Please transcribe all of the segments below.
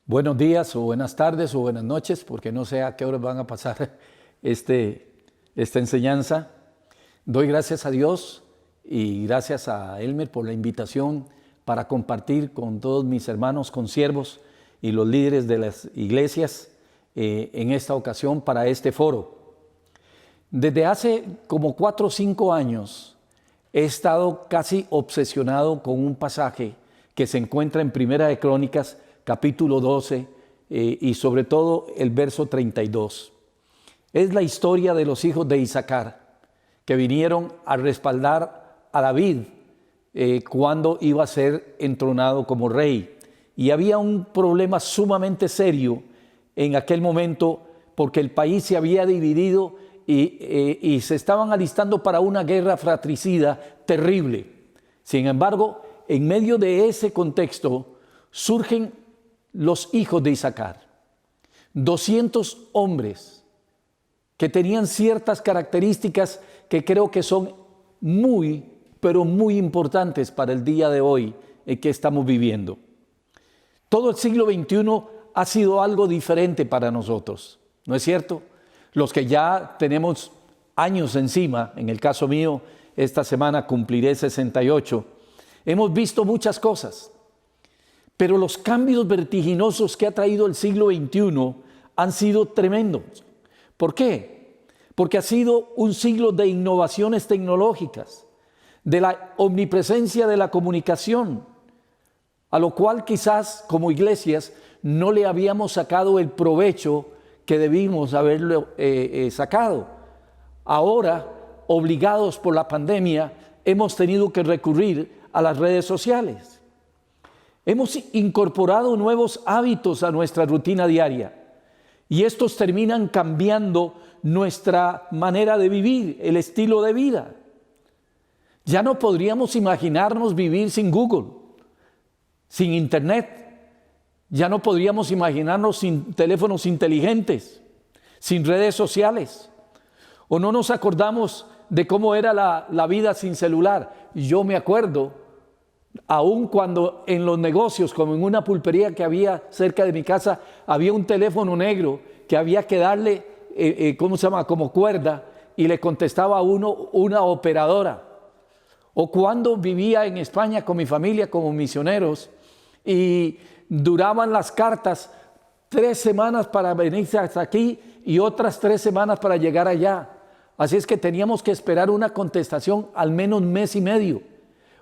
Buenos días o buenas tardes o buenas noches, porque no sé a qué horas van a pasar esta enseñanza. Doy gracias a Dios y gracias a Elmer por la invitación para compartir con todos mis hermanos consiervos y los líderes de las iglesias en esta ocasión para este foro. Desde hace como 4 o 5 años he estado casi obsesionado con un pasaje que se encuentra en Primera de Crónicas, capítulo 12, y sobre todo el verso 32. Es la historia de los hijos de Isaacar, que vinieron a respaldar a David cuando iba a ser entronado como rey. Y había un problema sumamente serio en aquel momento, porque el país se había dividido y se estaban alistando para una guerra fratricida terrible. Sin embargo, en medio de ese contexto surgen los hijos de Isaacar, 200 hombres que tenían ciertas características que creo que son muy, pero muy importantes para el día de hoy que estamos viviendo. Todo el siglo XXI ha sido algo diferente para nosotros, ¿no es cierto? Los que ya tenemos años encima, en el caso mío, esta semana cumpliré 68, hemos visto muchas cosas. Pero los cambios vertiginosos que ha traído el siglo XXI han sido tremendos. ¿Por qué? Porque ha sido un siglo de innovaciones tecnológicas, de la omnipresencia de la comunicación, a lo cual quizás como iglesias no le habíamos sacado el provecho que debimos haberlo sacado. Ahora, obligados por la pandemia, hemos tenido que recurrir a las redes sociales. Hemos incorporado nuevos hábitos a nuestra rutina diaria y estos terminan cambiando nuestra manera de vivir, el estilo de vida. Ya no podríamos imaginarnos vivir sin Google, sin Internet. Ya no podríamos imaginarnos sin teléfonos inteligentes, sin redes sociales. O no nos acordamos de cómo era la vida sin celular. Yo me acuerdo, aun cuando en los negocios, como en una pulpería que había cerca de mi casa, había un teléfono negro que había que darle, como cuerda, y le contestaba a uno una operadora. O cuando vivía en España con mi familia como misioneros y duraban las cartas 3 semanas para venirse hasta aquí y otras 3 semanas para llegar allá. Así es que teníamos que esperar una contestación al menos 1 mes y medio.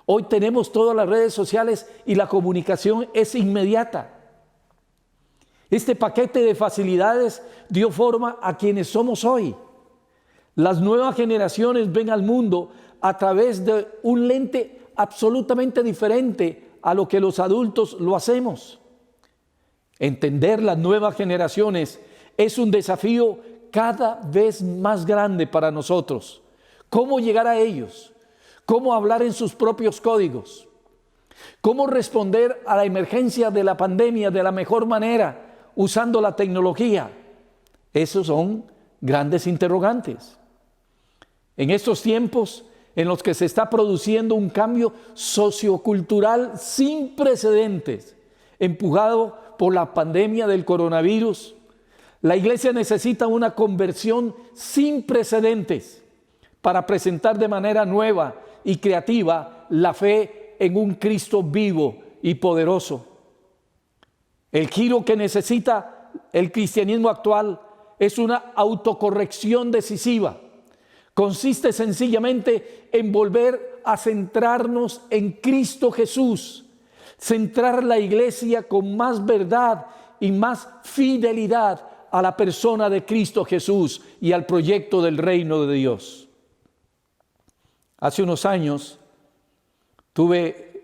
Hoy tenemos todas las redes sociales y la comunicación es inmediata. Este paquete de facilidades dio forma a quienes somos hoy. Las nuevas generaciones ven al mundo a través de un lente absolutamente diferente a lo que los adultos lo hacemos. Entender las nuevas generaciones es un desafío cada vez más grande para nosotros. ¿Cómo llegar a ellos? ¿Cómo hablar en sus propios códigos? ¿Cómo responder a la emergencia de la pandemia de la mejor manera usando la tecnología? Esos son grandes interrogantes. En estos tiempos en los que se está produciendo un cambio sociocultural sin precedentes, empujado por la pandemia del coronavirus, la iglesia necesita una conversión sin precedentes para presentar de manera nueva y creativa la fe en un Cristo vivo y poderoso. El giro que necesita el cristianismo actual es una autocorrección decisiva. Consiste sencillamente en volver a centrarnos en Cristo Jesús, centrar la iglesia con más verdad y más fidelidad a la persona de Cristo Jesús y al proyecto del reino de Dios. Hace unos años tuve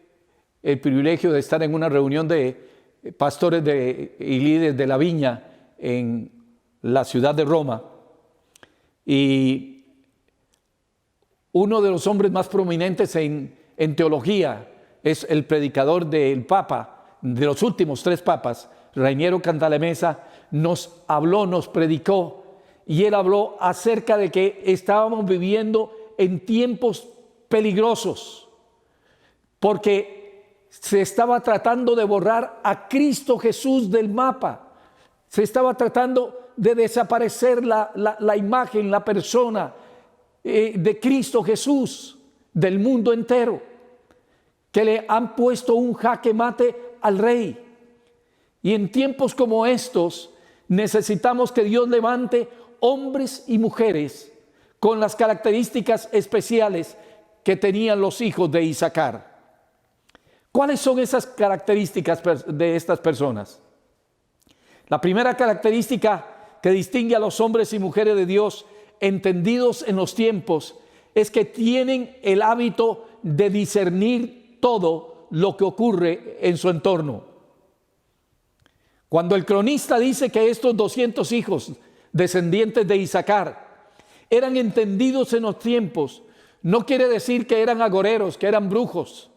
el privilegio de estar en una reunión de pastores y líderes de la viña en la ciudad de Roma, y uno de los hombres más prominentes en teología es el predicador del Papa, de los últimos 3 papas, Rainiero Cantalamessa, nos predicó, y él habló acerca de que estábamos viviendo en tiempos peligrosos, porque se estaba tratando de borrar a Cristo Jesús del mapa. Se estaba tratando de desaparecer la imagen, la persona de Cristo Jesús del mundo entero, que le han puesto un jaque mate al rey. Y en tiempos como estos necesitamos que Dios levante hombres y mujeres con las características especiales que tenían los hijos de Isaacar. ¿Cuáles son esas características de estas personas? La primera característica que distingue a los hombres y mujeres de Dios entendidos en los tiempos es que tienen el hábito de discernir todo lo que ocurre en su entorno. Cuando el cronista dice que estos 200 hijos descendientes de Isaacar eran entendidos en los tiempos, no quiere decir que eran agoreros, que eran brujos,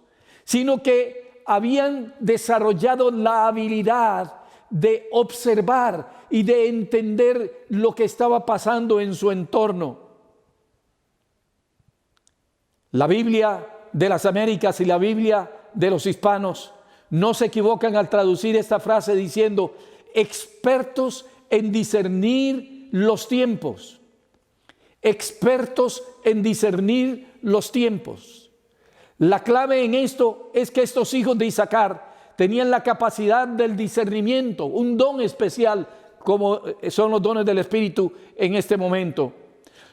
sino que habían desarrollado la habilidad de observar y de entender lo que estaba pasando en su entorno. La Biblia de las Américas y la Biblia de los hispanos no se equivocan al traducir esta frase diciendo expertos en discernir los tiempos. Expertos en discernir los tiempos. La clave en esto es que estos hijos de Isaacar tenían la capacidad del discernimiento, un don especial como son los dones del Espíritu en este momento,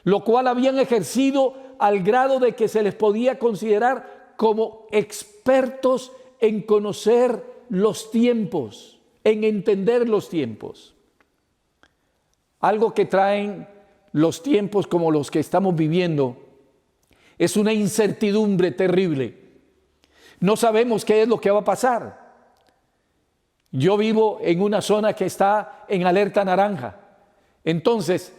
lo cual habían ejercido al grado de que se les podía considerar como expertos en conocer los tiempos, en entender los tiempos. Algo que traen los tiempos como los que estamos viviendo es una incertidumbre terrible. No sabemos qué es lo que va a pasar. Yo vivo en una zona que está en alerta naranja. Entonces,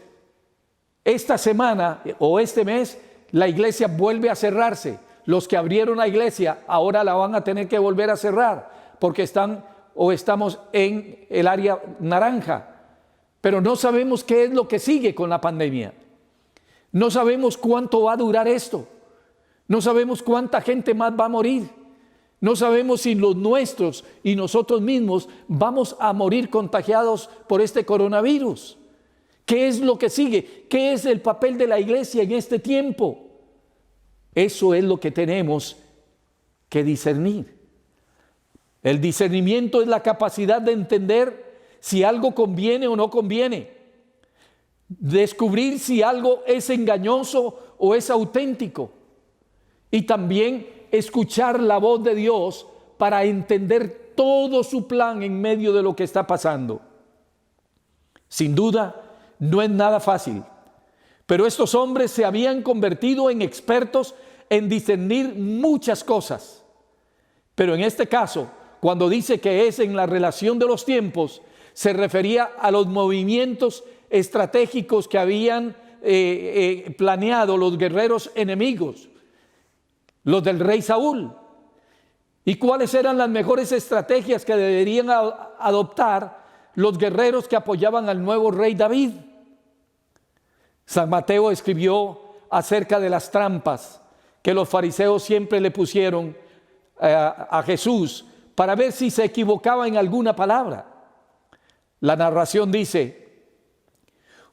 esta semana o este mes, la iglesia vuelve a cerrarse. Los que abrieron la iglesia ahora la van a tener que volver a cerrar porque estamos en el área naranja. Pero no sabemos qué es lo que sigue con la pandemia. No sabemos cuánto va a durar esto. No sabemos cuánta gente más va a morir. No sabemos si los nuestros y nosotros mismos vamos a morir contagiados por este coronavirus. ¿Qué es lo que sigue? ¿Qué es el papel de la iglesia en este tiempo? Eso es lo que tenemos que discernir. El discernimiento es la capacidad de entender si algo conviene o no conviene. Descubrir si algo es engañoso o es auténtico. Y también escuchar la voz de Dios para entender todo su plan en medio de lo que está pasando. Sin duda, no es nada fácil, pero estos hombres se habían convertido en expertos en discernir muchas cosas. Pero en este caso, cuando dice que es en la relación de los tiempos, se refería a los movimientos estratégicos que habían planeado los guerreros enemigos, los del rey Saúl, y cuáles eran las mejores estrategias que deberían adoptar los guerreros que apoyaban al nuevo rey David. San Mateo escribió acerca de las trampas que los fariseos siempre le pusieron a Jesús para ver si se equivocaba en alguna palabra. La narración dice: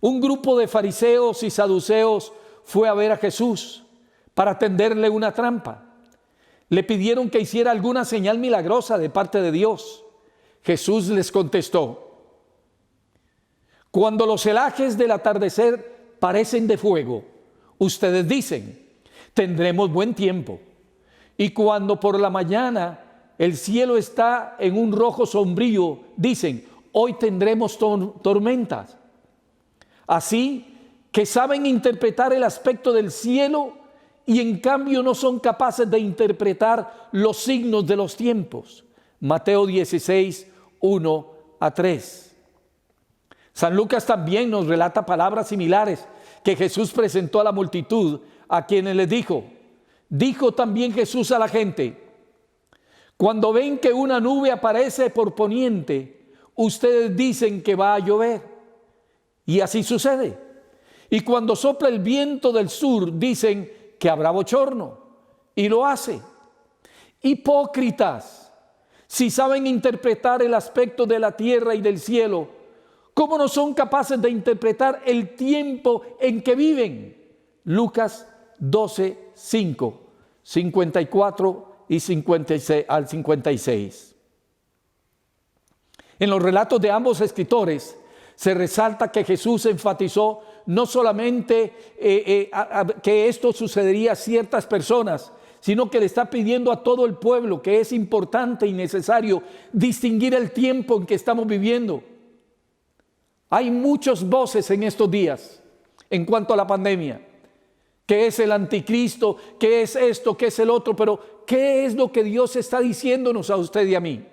un grupo de fariseos y saduceos fue a ver a Jesús para tenderle una trampa. Le pidieron que hiciera alguna señal milagrosa de parte de Dios. Jesús les contestó: cuando los celajes del atardecer parecen de fuego, ustedes dicen, tendremos buen tiempo. Y cuando por la mañana el cielo está en un rojo sombrío, dicen, hoy tendremos tormentas. Así que saben interpretar el aspecto del cielo y en cambio no son capaces de interpretar los signos de los tiempos. Mateo 16, 1-3. San Lucas también nos relata palabras similares que Jesús presentó a la multitud, a quienes les dijo también Jesús a la gente: cuando ven que una nube aparece por poniente, ustedes dicen que va a llover, y así sucede. Y cuando sopla el viento del sur, dicen que habrá bochorno, y lo hace. Hipócritas, Si saben interpretar el aspecto de la tierra y del cielo, ¿cómo no son capaces de interpretar el tiempo en que viven? Lucas 12, 5, 54 y 56 al 56. En los relatos de ambos escritores se resalta que Jesús enfatizó no solamente que esto sucedería a ciertas personas, sino que le está pidiendo a todo el pueblo que es importante y necesario distinguir el tiempo en que estamos viviendo. Hay muchas voces en estos días en cuanto a la pandemia. ¿Qué es el anticristo? ¿Qué es esto? ¿Qué es el otro? Pero ¿qué es lo que Dios está diciéndonos a usted y a mí?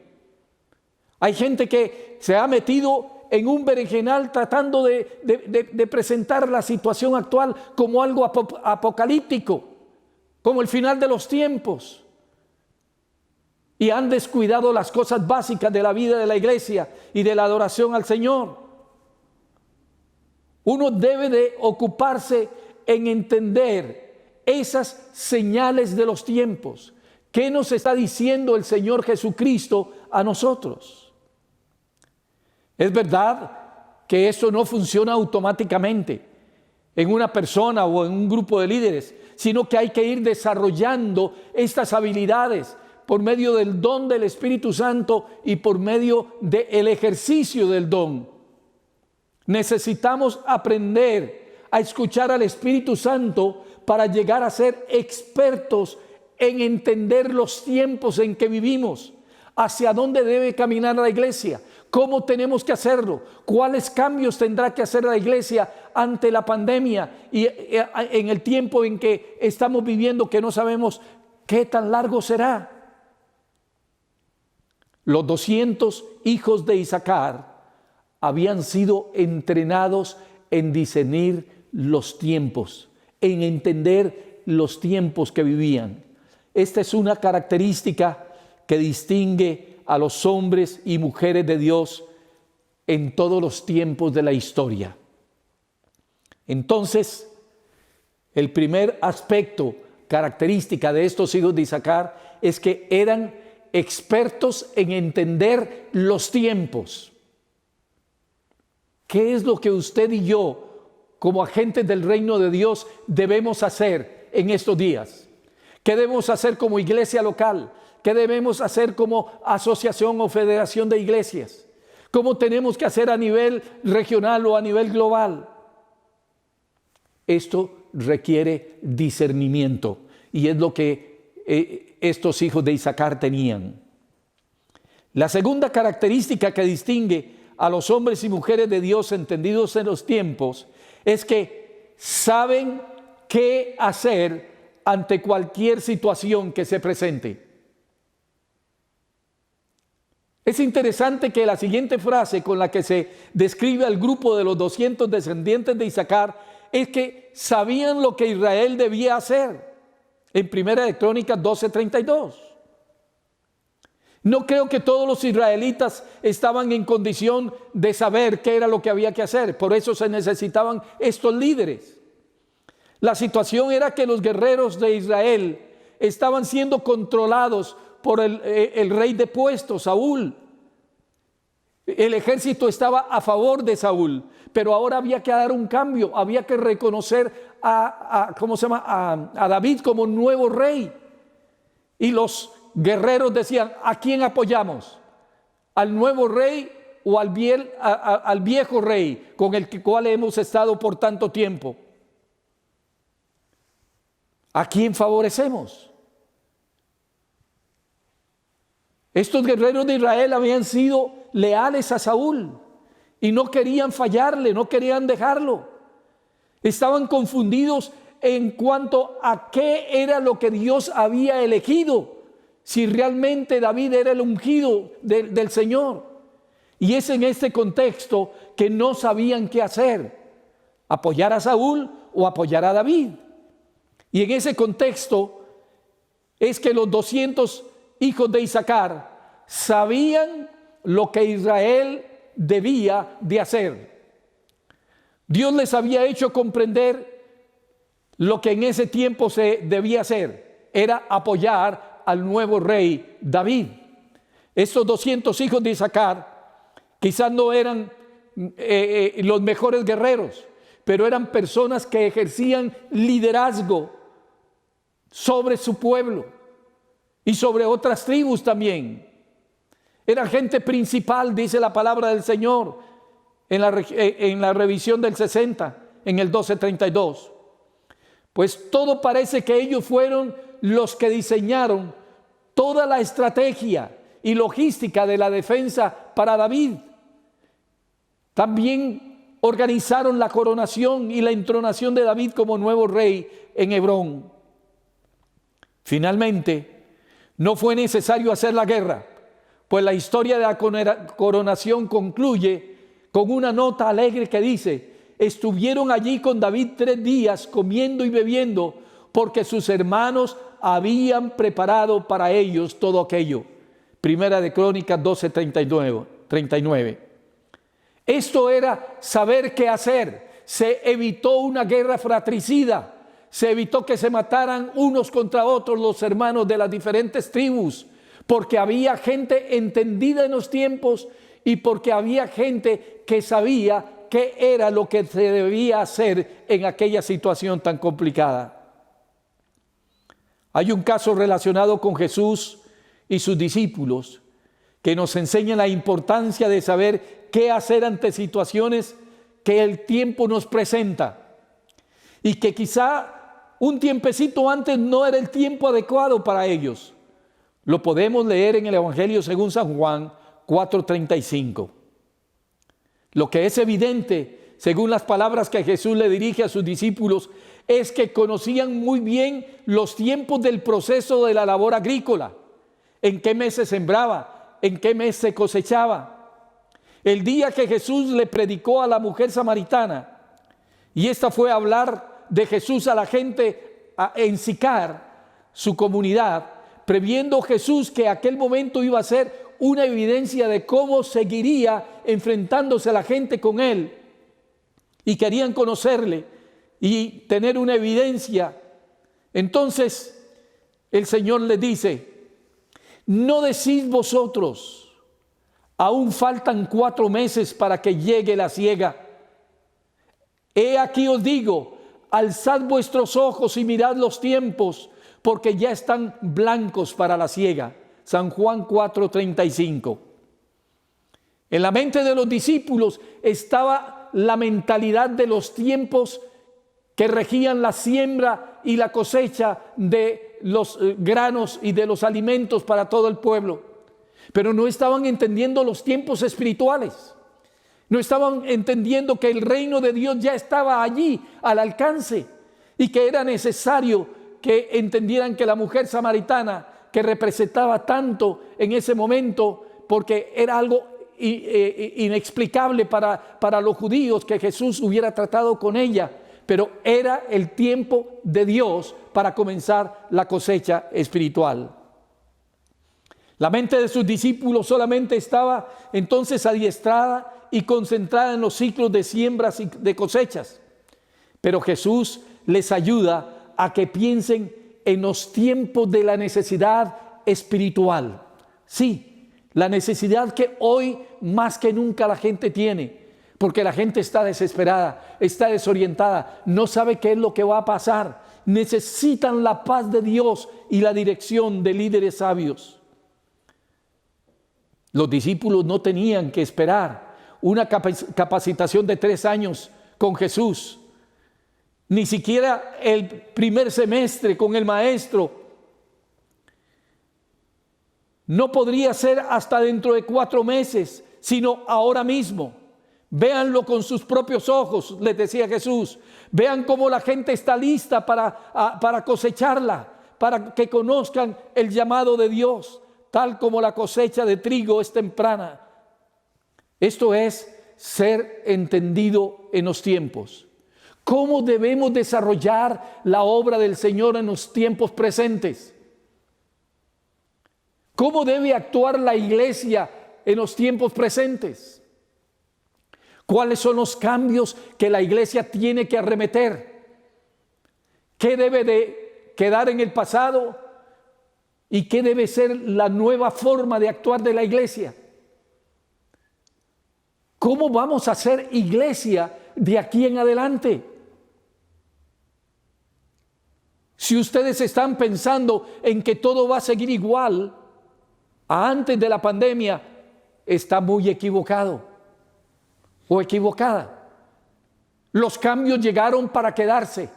Hay gente que se ha metido en un berenjenal tratando de presentar la situación actual como algo apocalíptico, como el final de los tiempos. Y han descuidado las cosas básicas de la vida de la iglesia y de la adoración al Señor. Uno debe de ocuparse en entender esas señales de los tiempos. ¿Qué nos está diciendo el Señor Jesucristo a nosotros? Es verdad que esto no funciona automáticamente en una persona o en un grupo de líderes, sino que hay que ir desarrollando estas habilidades por medio del don del Espíritu Santo y por medio del ejercicio del don. Necesitamos aprender a escuchar al Espíritu Santo para llegar a ser expertos en entender los tiempos en que vivimos, hacia dónde debe caminar la iglesia, cómo tenemos que hacerlo, cuáles cambios tendrá que hacer la iglesia ante la pandemia y en el tiempo en que estamos viviendo, que no sabemos qué tan largo será. Los 200 hijos de Isaacar habían sido entrenados en discernir los tiempos, en entender los tiempos que vivían. Esta es una característica que distingue a los hombres y mujeres de Dios en todos los tiempos de la historia. Entonces, el primer aspecto, característica de estos hijos de Isaacar, es que eran expertos en entender los tiempos. ¿Qué es lo que usted y yo, como agentes del reino de Dios, debemos hacer en estos días? ¿Qué debemos hacer como iglesia local? ¿Qué debemos hacer como asociación o federación de iglesias? ¿Cómo tenemos que hacer a nivel regional o a nivel global? Esto requiere discernimiento y es lo que estos hijos de Isaacar tenían. La segunda característica que distingue a los hombres y mujeres de Dios entendidos en los tiempos es que saben qué hacer ante cualquier situación que se presente. Es interesante que la siguiente frase con la que se describe al grupo de los 200 descendientes de Isaacar es que sabían lo que Israel debía hacer. En Primera de Crónicas 12:32. No creo que todos los israelitas estaban en condición de saber qué era lo que había que hacer. Por eso se necesitaban estos líderes. La situación era que los guerreros de Israel estaban siendo controlados por el rey depuesto, Saúl. El ejército estaba a favor de Saúl, pero ahora había que dar un cambio, había que reconocer a David como nuevo rey. Y los guerreros decían, ¿a quién apoyamos? ¿Al nuevo rey o al viejo rey con el cual hemos estado por tanto tiempo? ¿A quién favorecemos? Estos guerreros de Israel habían sido leales a Saúl y no querían fallarle, no querían dejarlo. Estaban confundidos en cuanto a qué era lo que Dios había elegido, si realmente David era el ungido del Señor. Y es en este contexto que no sabían qué hacer, apoyar a Saúl o apoyar a David. Y en ese contexto es que los 200 hijos de Isaacar sabían lo que Israel debía de hacer. Dios les había hecho comprender lo que en ese tiempo se debía hacer, era apoyar al nuevo rey David. Estos 200 hijos de Isaacar quizás no eran los mejores guerreros, pero eran personas que ejercían liderazgo sobre su pueblo y sobre otras tribus también. Era gente principal, dice la palabra del Señor en la revisión del 60, en el 12:32. Pues todo parece que ellos fueron los que diseñaron toda la estrategia y logística de la defensa para David. También organizaron la coronación y la entronación de David como nuevo rey en Hebrón. Finalmente, no fue necesario hacer la guerra, pues la historia de la coronación concluye con una nota alegre que dice: estuvieron allí con David 3 días comiendo y bebiendo, porque sus hermanos habían preparado para ellos todo aquello. Primera de Crónicas 12:39. Esto era saber qué hacer. Se evitó una guerra fratricida. Se evitó que se mataran unos contra otros los hermanos de las diferentes tribus, porque había gente entendida en los tiempos y porque había gente que sabía qué era lo que se debía hacer en aquella situación tan complicada. Hay un caso relacionado con Jesús y sus discípulos que nos enseña la importancia de saber qué hacer ante situaciones que el tiempo nos presenta y que quizá un tiempecito antes no era el tiempo adecuado para ellos. Lo podemos leer en el Evangelio según San Juan 4:35. Lo que es evidente, según las palabras que Jesús le dirige a sus discípulos, es que conocían muy bien los tiempos del proceso de la labor agrícola, en qué mes se sembraba, en qué mes se cosechaba. El día que Jesús le predicó a la mujer samaritana, y esta fue a hablar de Jesús a la gente en Sicar, su comunidad, previendo Jesús que aquel momento iba a ser una evidencia de cómo seguiría enfrentándose a la gente con él, y querían conocerle y tener una evidencia. Entonces el Señor les dice: ¿no decís vosotros, aún faltan 4 meses para que llegue la siega? He aquí os digo, alzad vuestros ojos y mirad los tiempos, porque ya están blancos para la siega. San Juan 4:35. En la mente de los discípulos estaba la mentalidad de los tiempos que regían la siembra y la cosecha de los granos y de los alimentos para todo el pueblo. Pero no estaban entendiendo los tiempos espirituales. No estaban entendiendo que el reino de Dios ya estaba allí, al alcance, y que era necesario que entendieran que la mujer samaritana, que representaba tanto en ese momento, porque era algo inexplicable para los judíos que Jesús hubiera tratado con ella, pero era el tiempo de Dios para comenzar la cosecha espiritual. La mente de sus discípulos solamente estaba entonces adiestrada y concentrada en los ciclos de siembras y de cosechas, pero Jesús les ayuda a que piensen en los tiempos de la necesidad espiritual. Sí, la necesidad que hoy más que nunca la gente tiene, porque la gente está desesperada, está desorientada, no sabe qué es lo que va a pasar. Necesitan la paz de Dios y la dirección de líderes sabios. Los discípulos no tenían que esperar una capacitación de 3 años con Jesús, ni siquiera el primer semestre con el maestro. No podría ser hasta dentro de 4 meses, sino ahora mismo. Véanlo con sus propios ojos, les decía Jesús. Vean cómo la gente está lista para cosecharla, para que conozcan el llamado de Dios, tal como la cosecha de trigo es temprana. Esto es ser entendido en los tiempos. ¿Cómo debemos desarrollar la obra del Señor en los tiempos presentes? ¿Cómo debe actuar la iglesia en los tiempos presentes? ¿Cuáles son los cambios que la iglesia tiene que arremeter? ¿Qué debe de quedar en el pasado ¿Y qué debe ser la nueva forma de actuar de la iglesia? ¿Cómo vamos a ser iglesia de aquí en adelante? Si ustedes están pensando en que todo va a seguir igual a antes de la pandemia, está muy equivocado o equivocada. Los cambios llegaron para quedarse.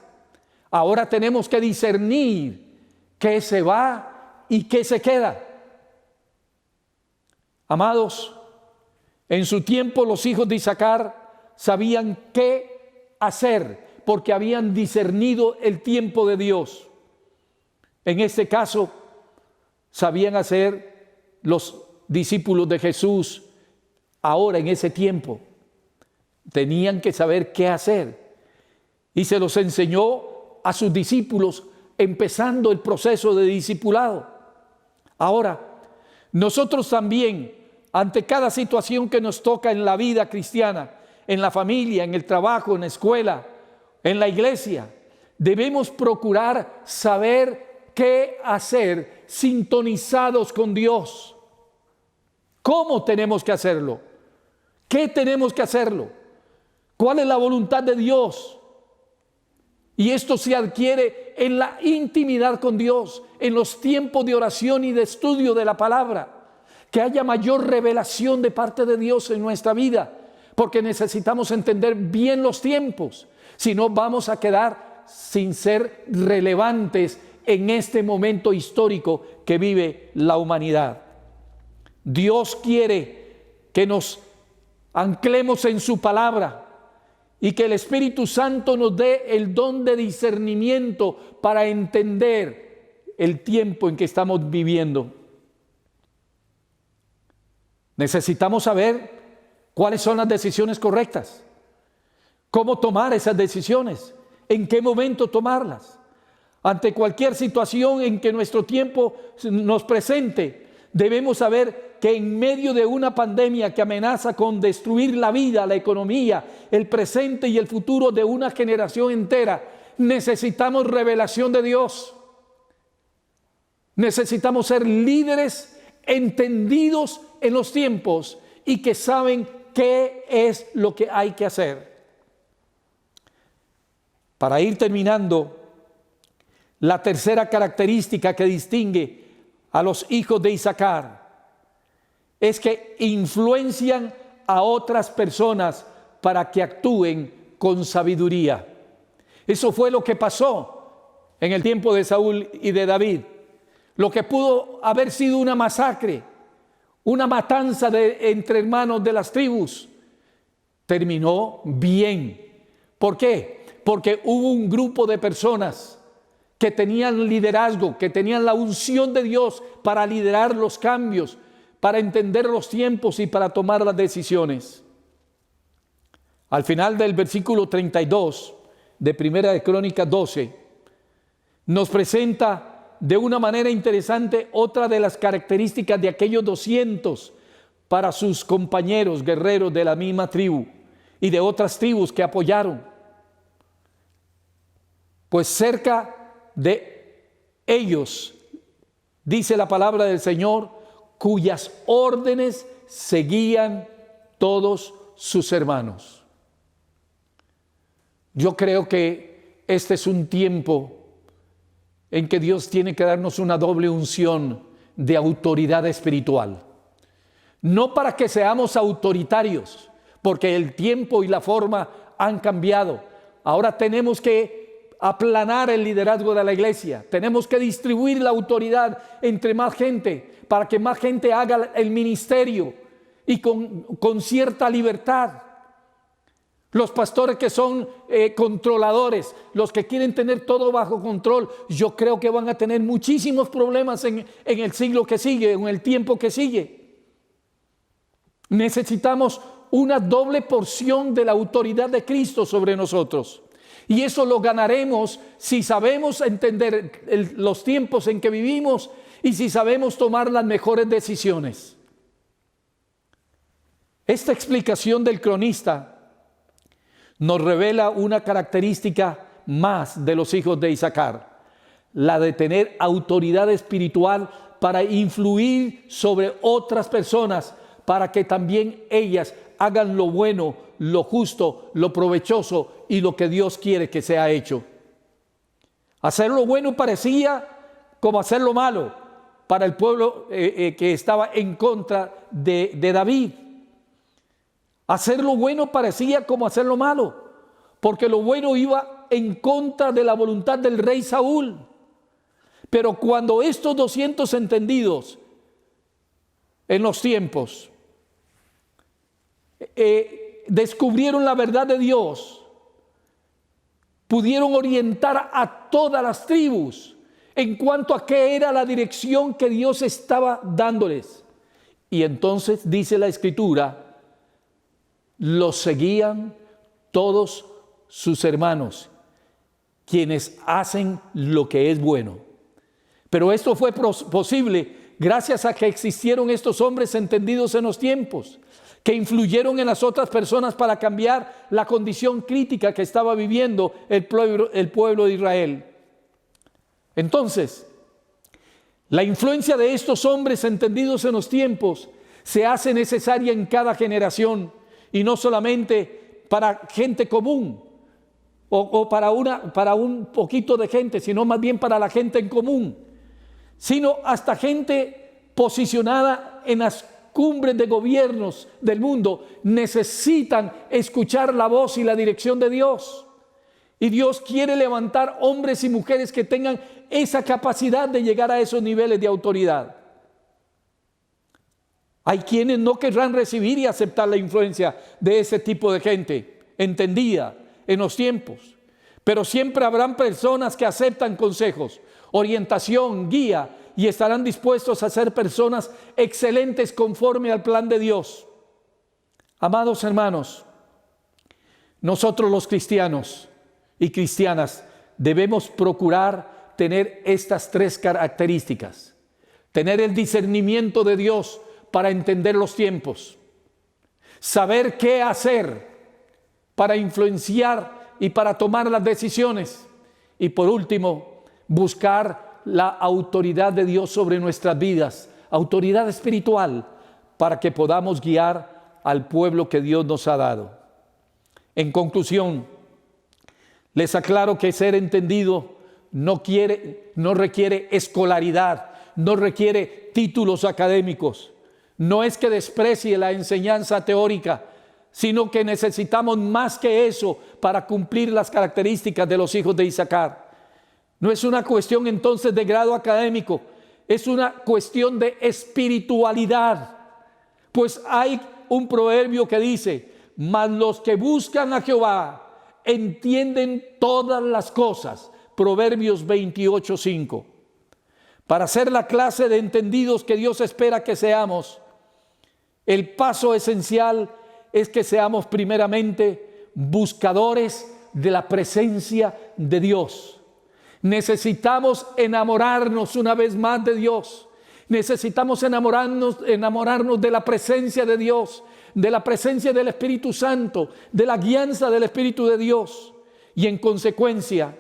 Ahora tenemos que discernir qué se va y qué se queda. Amados, en su tiempo los hijos de Isaacar sabían qué hacer porque habían discernido el tiempo de Dios. En este caso, sabían hacer los discípulos de Jesús ahora en ese tiempo. Tenían que saber qué hacer. Y se los enseñó a sus discípulos empezando el proceso de discipulado. Ahora, nosotros también, ante cada situación que nos toca en la vida cristiana, en la familia, en el trabajo, en la escuela, en la iglesia, debemos procurar saber qué hacer sintonizados con Dios. ¿Cómo tenemos que hacerlo? ¿Qué tenemos que hacerlo? ¿Cuál es la voluntad de Dios? Y esto se adquiere en la intimidad con Dios, en los tiempos de oración y de estudio de la palabra. Que haya mayor revelación de parte de Dios en nuestra vida, porque necesitamos entender bien los tiempos. Si no, vamos a quedar sin ser relevantes en este momento histórico que vive la humanidad. Dios quiere que nos anclemos en su palabra y que el Espíritu Santo nos dé el don de discernimiento para entender el tiempo en que estamos viviendo. Necesitamos saber cuáles son las decisiones correctas, cómo tomar esas decisiones, en qué momento tomarlas. Ante cualquier situación en que nuestro tiempo nos presente, debemos saber que en medio de una pandemia que amenaza con destruir la vida, la economía, el presente y el futuro de una generación entera, necesitamos revelación de Dios. Necesitamos ser líderes entendidos en los tiempos y que saben qué es lo que hay que hacer. Para ir terminando, la tercera característica que distingue a los hijos de Isaacar es que influencian a otras personas para que actúen con sabiduría. Eso fue lo que pasó en el tiempo de Saúl y de David. Lo que pudo haber sido una masacre, una matanza entre hermanos de las tribus, terminó bien. ¿Por qué? Porque hubo un grupo de personas que tenían liderazgo, que tenían la unción de Dios para liderar los cambios, para entender los tiempos y para tomar las decisiones. Al final del versículo 32 de Primera de Crónicas 12, nos presenta de una manera interesante otra de las características de aquellos 200 para sus compañeros guerreros de la misma tribu y de otras tribus que apoyaron. Pues cerca de ellos, dice la palabra del Señor, cuyas órdenes seguían todos sus hermanos. Yo creo que este es un tiempo en que Dios tiene que darnos una doble unción de autoridad espiritual. No para que seamos autoritarios, porque el tiempo y la forma han cambiado. Ahora tenemos que aplanar el liderazgo de la iglesia. Tenemos que distribuir la autoridad entre más gente, para que más gente haga el ministerio y con cierta libertad. Los pastores que son controladores, los que quieren tener todo bajo control, yo creo que van a tener muchísimos problemas en el siglo que sigue, en el tiempo que sigue. Necesitamos una doble porción de la autoridad de Cristo sobre nosotros. Y eso lo ganaremos si sabemos entender los tiempos en que vivimos y si sabemos tomar las mejores decisiones. Esta explicación del cronista nos revela una característica más de los hijos de Isaacar. la de tener autoridad espiritual para influir sobre otras personas, para que también ellas hagan lo bueno, lo justo, lo provechoso y lo que Dios quiere que sea hecho. Hacer lo bueno parecía como hacer lo malo para el pueblo que estaba en contra de David. Hacer lo bueno parecía como hacer lo malo, porque lo bueno iba en contra de la voluntad del rey Saúl. Pero cuando estos 200 entendidos en los tiempos descubrieron la verdad de Dios, pudieron orientar a todas las tribus en cuanto a qué era la dirección que Dios estaba dándoles. Y entonces dice la Escritura, los seguían todos sus hermanos, quienes hacen lo que es bueno. Pero esto fue posible gracias a que existieron estos hombres entendidos en los tiempos, que influyeron en las otras personas para cambiar la condición crítica que estaba viviendo el pueblo de Israel. Entonces, la influencia de estos hombres entendidos en los tiempos se hace necesaria en cada generación, y no solamente para gente común o para un poquito de gente, sino más bien para la gente en común, sino hasta gente posicionada en las cumbres de gobiernos del mundo necesitan escuchar la voz y la dirección de Dios. Y Dios quiere levantar hombres y mujeres que tengan esa capacidad de llegar a esos niveles de autoridad. Hay quienes no querrán recibir y aceptar la influencia de ese tipo de gente entendida en los tiempos, pero siempre habrán personas que aceptan consejos, orientación, guía, y estarán dispuestos a ser personas excelentes conforme al plan de Dios. Amados hermanos, nosotros los cristianos y cristianas debemos procurar tener estas tres características: tener el discernimiento de Dios para entender los tiempos, saber qué hacer para influenciar y para tomar las decisiones, y por último, buscar la autoridad de Dios sobre nuestras vidas, autoridad espiritual, para que podamos guiar al pueblo que Dios nos ha dado. En conclusión, les aclaro que ser entendido no requiere escolaridad, no requiere títulos académicos. No es que desprecie la enseñanza teórica, sino que necesitamos más que eso para cumplir las características de los hijos de Isaacar. No es una cuestión entonces de grado académico, es una cuestión de espiritualidad. Pues hay un proverbio que dice: mas los que buscan a Jehová entienden todas las cosas. Proverbios 28:5. Para ser la clase de entendidos que Dios espera que seamos, el paso esencial es que seamos primeramente buscadores de la presencia de Dios. Necesitamos enamorarnos una vez más de Dios. Necesitamos enamorarnos de la presencia de Dios, de la presencia del Espíritu Santo, de la guianza del Espíritu de Dios. Y en consecuencia,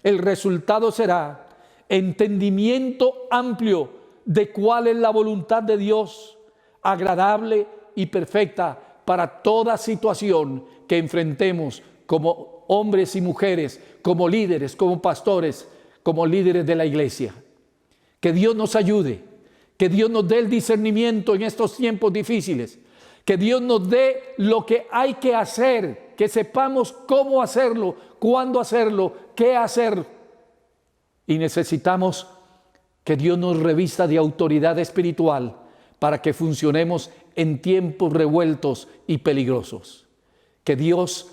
el resultado será entendimiento amplio de cuál es la voluntad de Dios, agradable y perfecta para toda situación que enfrentemos como hombres y mujeres, como líderes, como pastores, como líderes de la iglesia. Que Dios nos ayude, que Dios nos dé el discernimiento en estos tiempos difíciles, que Dios nos dé lo que hay que hacer, que sepamos cómo hacerlo, cuándo hacerlo, qué hacer. Y necesitamos que Dios nos revista de autoridad espiritual para que funcionemos en tiempos revueltos y peligrosos. Que Dios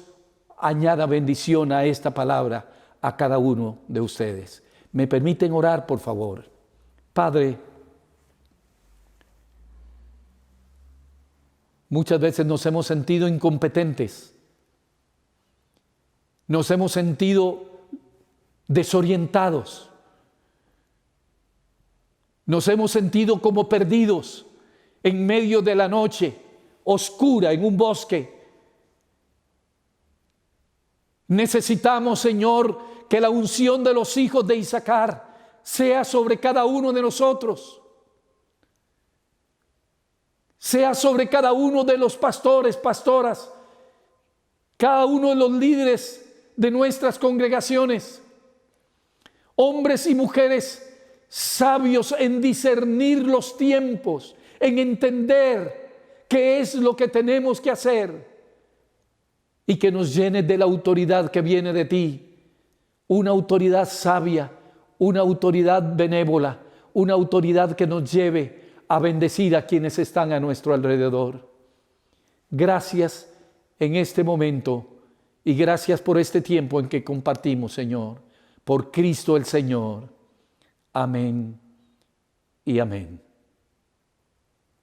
añada bendición a esta palabra a cada uno de ustedes. ¿Me permiten orar, por favor? Padre, muchas veces nos hemos sentido incompetentes, nos hemos sentido desorientados, nos hemos sentido como perdidos en medio de la noche oscura en un bosque. Necesitamos, Señor, que la unción de los hijos de Isaacar sea sobre cada uno de nosotros. Sea sobre cada uno de los pastores, pastoras, cada uno de los líderes de nuestras congregaciones. Hombres y mujeres sabios en discernir los tiempos, en entender qué es lo que tenemos que hacer, y que nos llene de la autoridad que viene de ti, una autoridad sabia, una autoridad benévola, una autoridad que nos lleve a bendecir a quienes están a nuestro alrededor. Gracias en este momento y gracias por este tiempo en que compartimos, Señor, por Cristo el Señor. Amén y amén.